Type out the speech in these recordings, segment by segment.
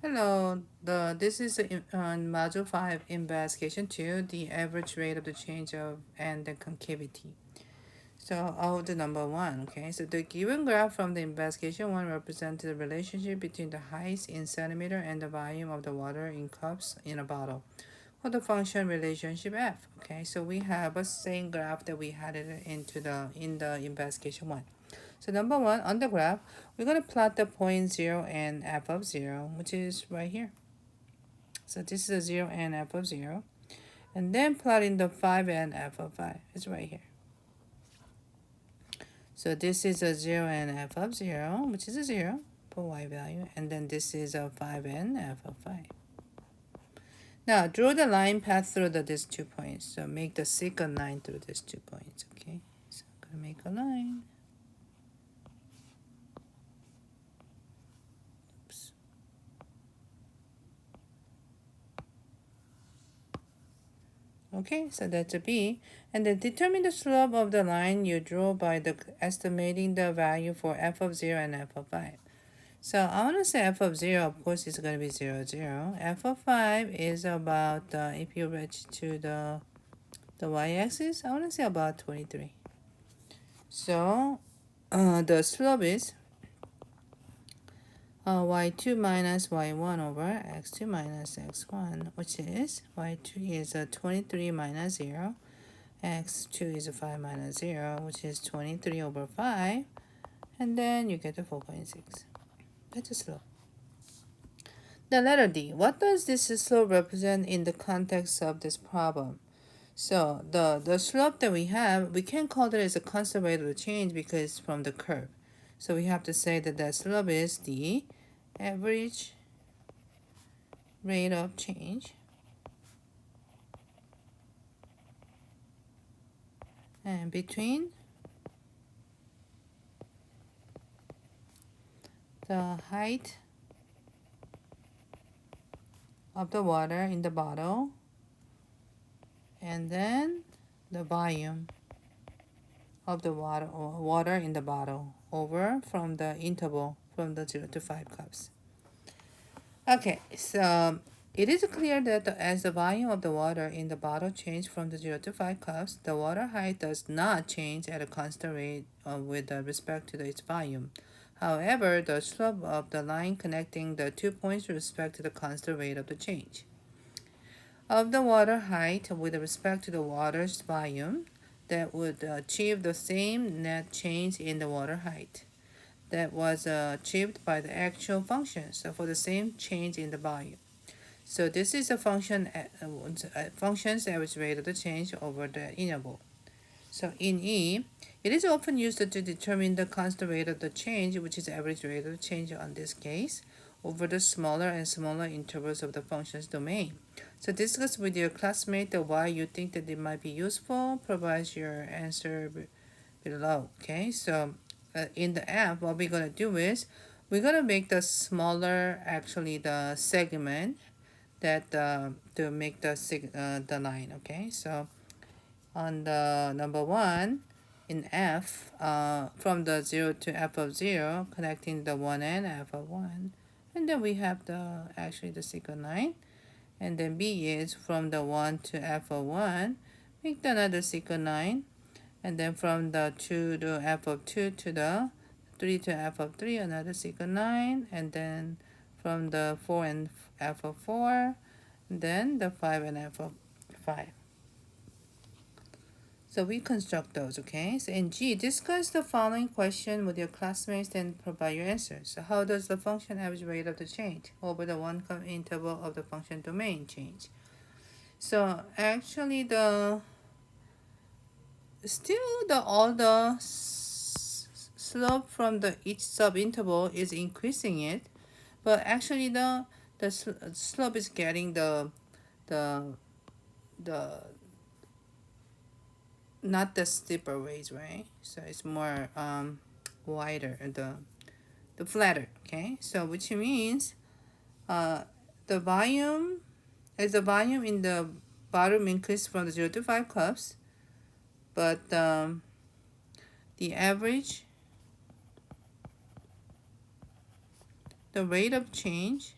Hello, this is on Module 5 Investigation 2, the average rate of the change of and the concavity. So, the number 1, okay? So, the given graph from the Investigation 1 represents the relationship between the height in centimeter and the volume of the water in cups in a bottle for the function relationship f, okay? So, we have a same graph that we had it in the Investigation 1. So number 1, on the graph, we're going to plot the point 0 and f of 0, which is right here. So this is a 0 and f of 0. And then plotting the 5 and f of 5. It's right here. So this is a 0 and f of 0, which is a 0 for y value. And then this is a 5 and f of 5. Now, draw the line path through these 2 points. So make the secant line through these 2 points, okay? So I'm going to make a line. Okay, so that's a B. And then determine the slope of the line you draw by estimating the value for f of 0 and f of 5. So I want to say f of 0, of course, is going to be 0, 0. F of 5 is about, if you reach to the y-axis, I want to say about 23. So the slope is y2 minus y1 over x2 minus x1, which is y2 is 23 minus 0. X2 is 5 minus 0, which is 23 over 5. And then you get the 4.6. That's a slope. The letter D. What does this slope represent in the context of this problem? So the slope that we have, we can call it as a constant rate of change because it's from the curve. So we have to say that that slope is the average rate of change and between the height of the water in the bottle and then the volume of the water in the bottle over from the interval from the 0 to 5 cups. Okay, so it is clear that as the volume of the water in the bottle changes from the 0 to 5 cups, the water height does not change at a constant rate with respect to its volume. However, the slope of the line connecting the 2 points with respect to the constant rate of the change of the water height with respect to the water's volume that would achieve the same net change in the water height that was achieved by the actual function. So for the same change in the volume. So this is a function's average rate of the change over the interval. So in E, it is often used to determine the constant rate of the change, which is average rate of the change on this case, over the smaller and smaller intervals of the function's domain. So discuss with your classmate why you think that it might be useful. Provide your answer below. Okay, so in the app, what we're gonna do is we're gonna make the smaller, actually the segment that to make the line. Okay, so on the number 1 in f from the 0 to f of 0 connecting the 1 and f of 1, and then we have the secant line, and then b is from the 1 to f of 1 make another secant line, and then from the 2 to f of 2 to the 3 to f of 3 another secant line, and then from the 4 and f of 4, then the 5 and f of 5. So we construct those, okay? So in G, discuss the following question with your classmates and provide your answers. So how does the function average rate of the change over the one interval of the function domain change? So actually all the slope from the each subinterval is increasing it, but actually the slope is getting the the not the steeper ways, right? So it's more wider, the flatter. Okay, so which means uh the volume as the volume in the bottom increase from the 0 to 5 cups, but the average, the rate of change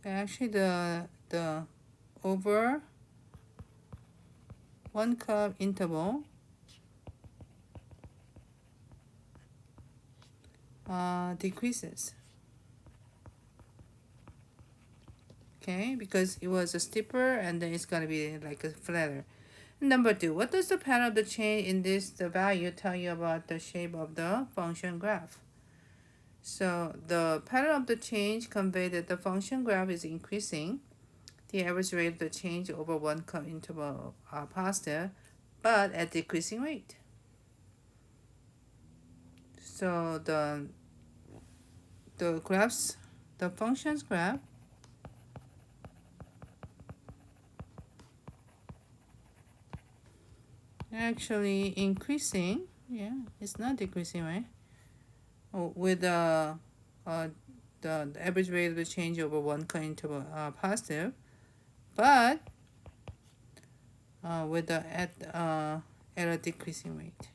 actually the over 1 curve interval decreases. Okay, because it was a steeper and then it's gonna be like a flatter. Number 2, what does the pattern of the change in the value tell you about the shape of the function graph? So the pattern of the change conveys that the function graph is increasing. The average rate of the change over 1 curve interval are positive, but at decreasing rate. So the function's graph actually increasing. Yeah, it's not decreasing, right? With uh, the average rate of the change over 1 curve interval positive, but with the at a decreasing rate.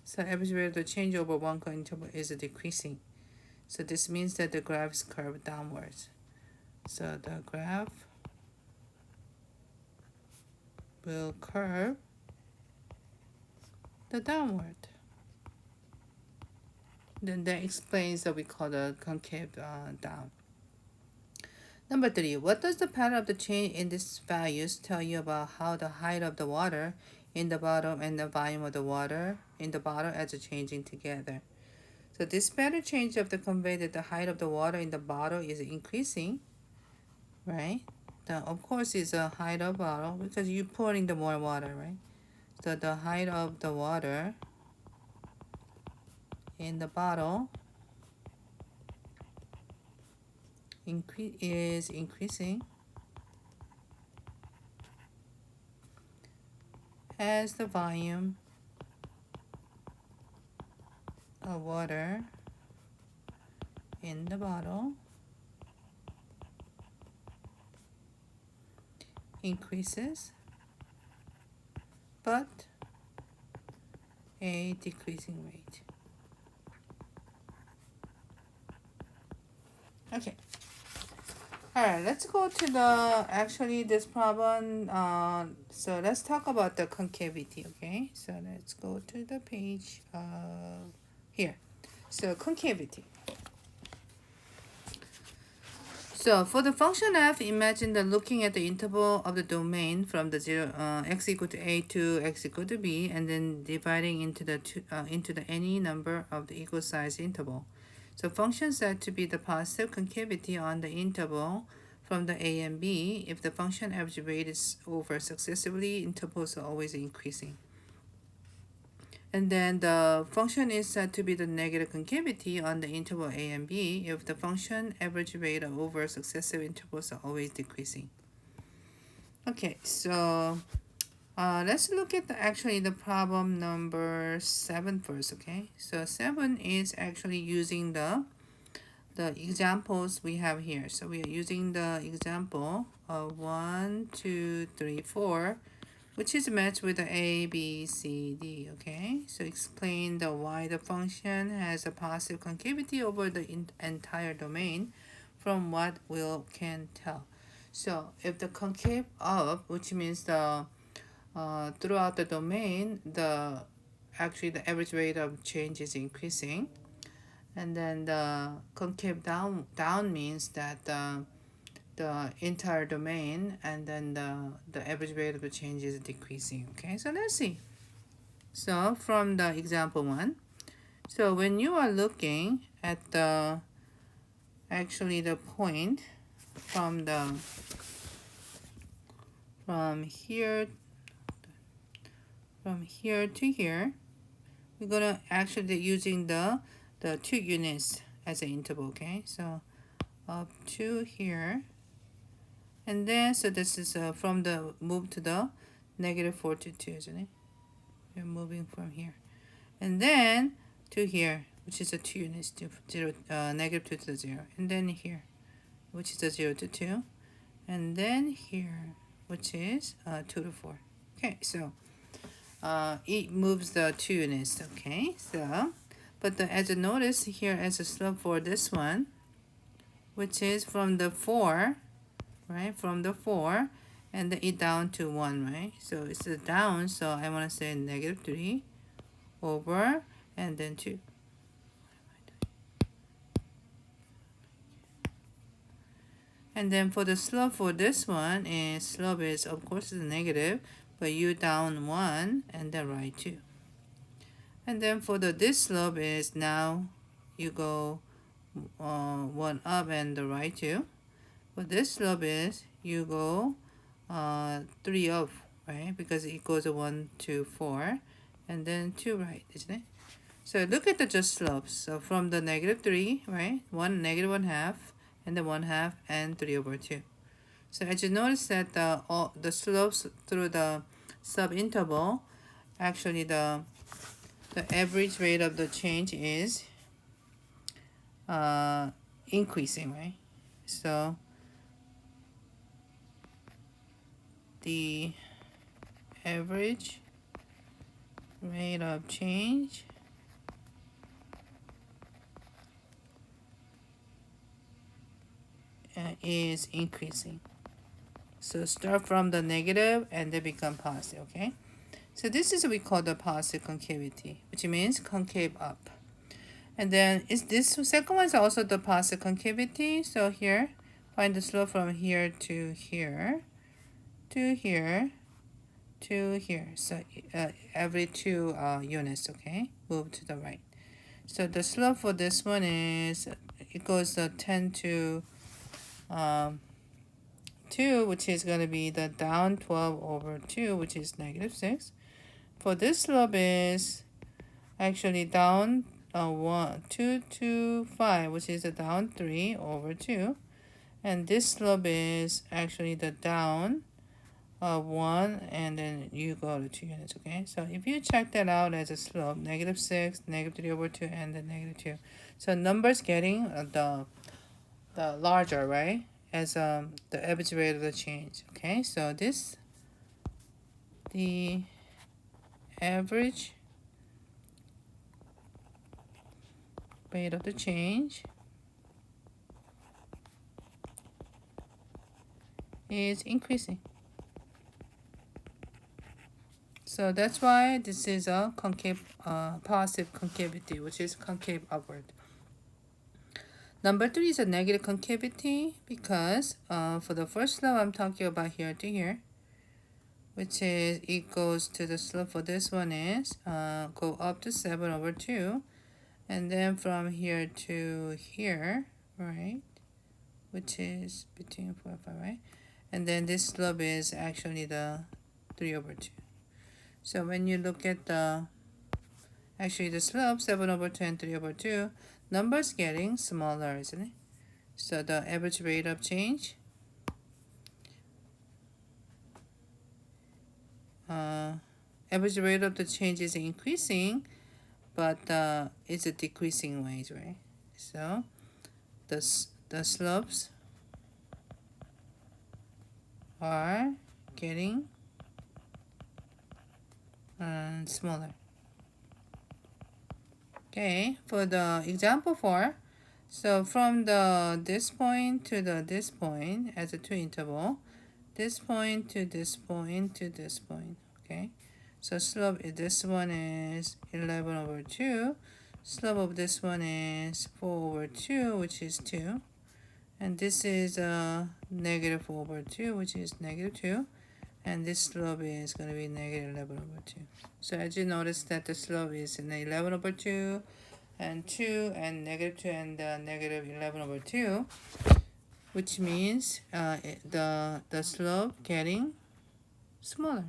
So average rate of the change over 1 curve interval is decreasing. So this means that the graph is curved downwards. So the graph will curve the downward. Then that explains that we call the concave down. Number 3, what does the pattern of the change in these values tell you about how the height of the water in the bottle and the volume of the water in the bottle are changing together? So this pattern change of the convey that the height of the water in the bottle is increasing, right? Of course, it's a height of bottle because you're pouring the more water, right? So the height of the water in the bottle is increasing as the volume of water in the bottle increases, but a decreasing rate. Okay. All right, let's go to this problem. So let's talk about the concavity, okay? So let's go to the page here. So concavity. So for the function f, imagine that looking at the interval of the domain from the x equal to a to x equal to b, and then dividing into the any number of the equal size interval. So function said to be the positive concavity on the interval from the a and b if the function average rate is over successively, intervals are always increasing. And then the function is said to be the negative concavity on the interval a and b if the function average rate over successive intervals are always decreasing. Okay, so let's look at the problem number 7 first, okay? So 7 is actually using the examples we have here. So we are using the example of 1, 2, 3, 4, which is matched with the a, b, c, d, okay? So explain why the function has a positive concavity over the entire domain from what we can tell. So if the concave up, which means the throughout the domain, the average rate of change is increasing, and then the concave down means that the entire domain, and then the average rate of the change is decreasing. Okay, so let's see. So from the example 1, so when you are looking at the point from here to here, we're gonna actually using the 2 units as an interval. Okay, so up to here, and then so this is from the move to the -4 to 2, isn't it? We're moving from here, and then to here, which is a 2 units, to 0, -2 to 0, and then here, which is a 0 to 2, and then here, which is 2 to 4. Okay, so it moves the 2 units. Okay, so But as you notice here as a slope for this one, which is from the 4, right? From the 4 and then it down to 1, right? So it's a down, so I want to say -3 over and then 2. And then for the slope for this one, is slope is of course is negative, but you down 1 and then right 2. And then for this slope is now you go 1 up and the right 2. For this slope is you go 3 up, right? Because it goes 1 to 4 and then 2 right, isn't it? So look at the just slopes. So from the -3, right? 1 -1 half and then 1 half and 3 over 2. So as you notice that the slopes through the subinterval, actually the average rate of the change is increasing, right? So the average rate of change is increasing. So start from the negative and then become positive, okay? So this is what we call the positive concavity, which means concave up. And then is this second one is also the positive concavity. So here, find the slope from here to here, to here, to here. So every 2 units, okay? Move to the right. So the slope for this one is, it goes 10 to 2, which is going to be the down 12 over 2, which is -6. For this slope is actually down 2 to 5, which is a down 3 over 2. And this slope is actually the down 1, and then you go to 2 units, okay? So if you check that out as a slope, -6, -3 over 2, and then -2. So numbers getting the larger, right? As the average rate of the change, okay? So this, the average rate of the change is increasing. So that's why this is a concave, positive concavity, which is concave upward. Number 3 is a negative concavity because for the first slope I'm talking about here to here, which is it goes to the slope for this one is go up to 7 over 2, and then from here to here, right, which is between 4 and 5, right? And then this slope is actually the 3 over 2. So when you look at the slope 7 over 2 and 3 over 2, numbers getting smaller, isn't it? So the average rate of change average rate of the change is increasing, but it's a decreasing ways, right? So the slopes are getting smaller. Okay, for the example 4, so from this point to this point as a 2 interval, this point to this point to this point, okay? So slope of this one is 11 over 2. Slope of this one is 4 over 2, which is 2. And this is -4 over 2, which is -2. And this slope is going to be -11 over 2. So as you notice that the slope is 11 over 2 and 2 and -2 and -11 over 2, which means the slope getting smaller.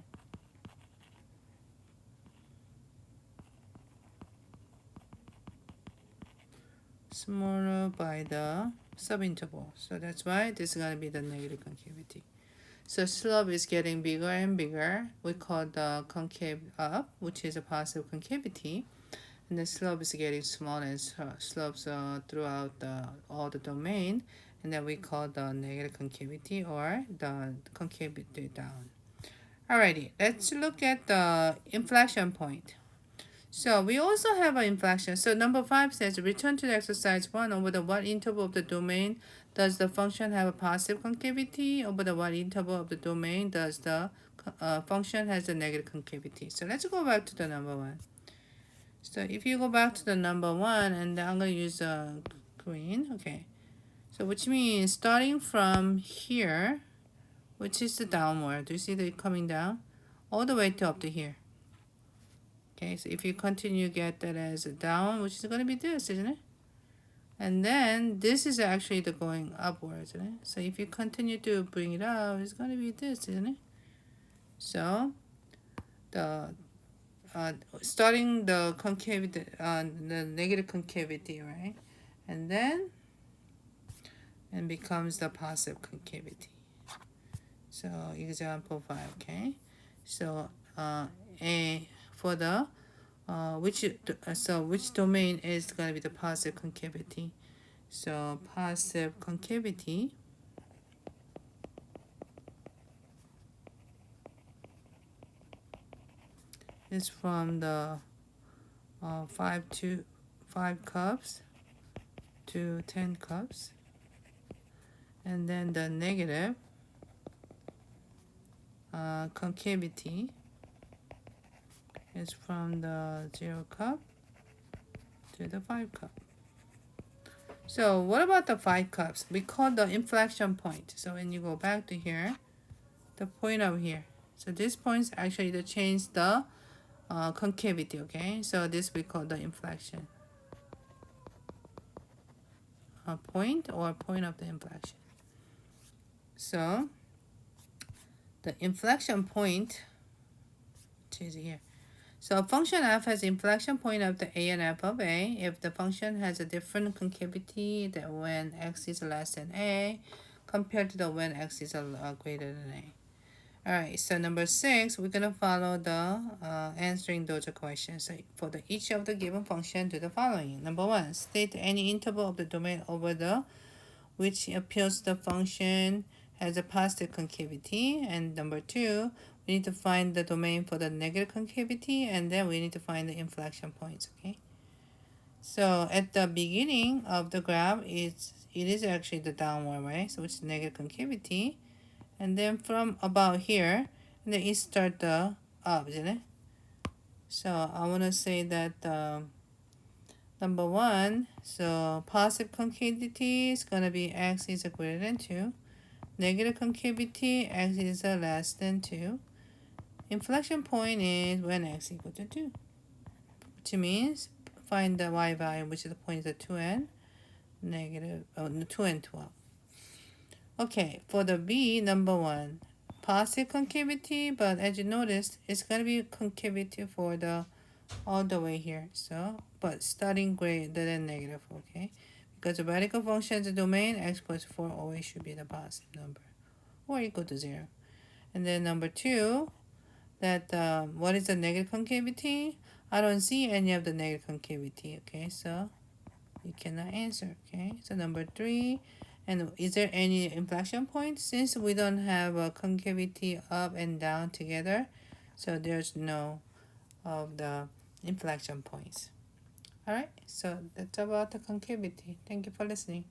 Smaller by the subinterval. So that's why this is going to be the negative concavity. So slope is getting bigger and bigger. We call the concave up, which is a positive concavity. And the slope is getting smaller and slopes throughout all the domain. And then we call the negative concavity or the concavity down. Alrighty, let's look at the inflection point. So we also have an inflection. So number 5 says return to the exercise 1. Over the what interval of the domain does the function have a positive concavity? Over the what interval of the domain does the function has a negative concavity? So let's go back to the number 1. So if you go back to the number 1, and I'm going to use green, okay. So which means starting from here, which is the downward, do you see that coming down? All the way to up to here. Okay, so if you continue get that as a down, which is going to be this, isn't it? And then this is actually the going upwards, isn't it? So if you continue to bring it up, it's going to be this, isn't it? So the starting the concavity, the negative concavity, right? And then and becomes the positive concavity. So example 5, okay? So a for the which domain is going to be the positive concavity? So positive concavity is from the 5 cups to 10 cups, and then the negative concavity is from the 0 cup to the 5 cup. So what about the 5 cups? We call the inflection point. So when you go back to here, the point over here. So this point is actually to change the concavity, okay? So this we call the inflection point, or point of the inflection. So the inflection point, which is here. So function f has inflection point of the a and f of a if the function has a different concavity than when x is less than a compared to the when x is greater than a. Alright, so number 6, we're going to follow the answering those questions. So for the each of the given function, do the following. Number 1, state any interval of the domain over the which appears the function has a positive concavity. And number 2, we need to find the domain for the negative concavity, and then we need to find the inflection points, okay? So at the beginning of the graph, it is actually the downward, right? So it's negative concavity. And then from about here, and then it start the up, isn't it? So I want to say that number 1, so positive concavity is going to be x is greater than 2. Negative concavity, x is less than 2. Inflection point is when x equal to 2, which means find the y value, which is the point is 2 and negative 2 and 12. Okay, for the B, number 1, positive concavity, but as you noticed, it's going to be concavity for the all the way here. So, but starting greater than negative, okay? Because the radical function is a domain, x plus 4 always should be the positive number, or equal to 0. And then number 2, that what is the negative concavity? I don't see any of the negative concavity, okay? So, you cannot answer, okay? So number 3, and is there any inflection point? Since we don't have a concavity up and down together, so there's no of the inflection points. All right, so that's about the concavity. Thank you for listening.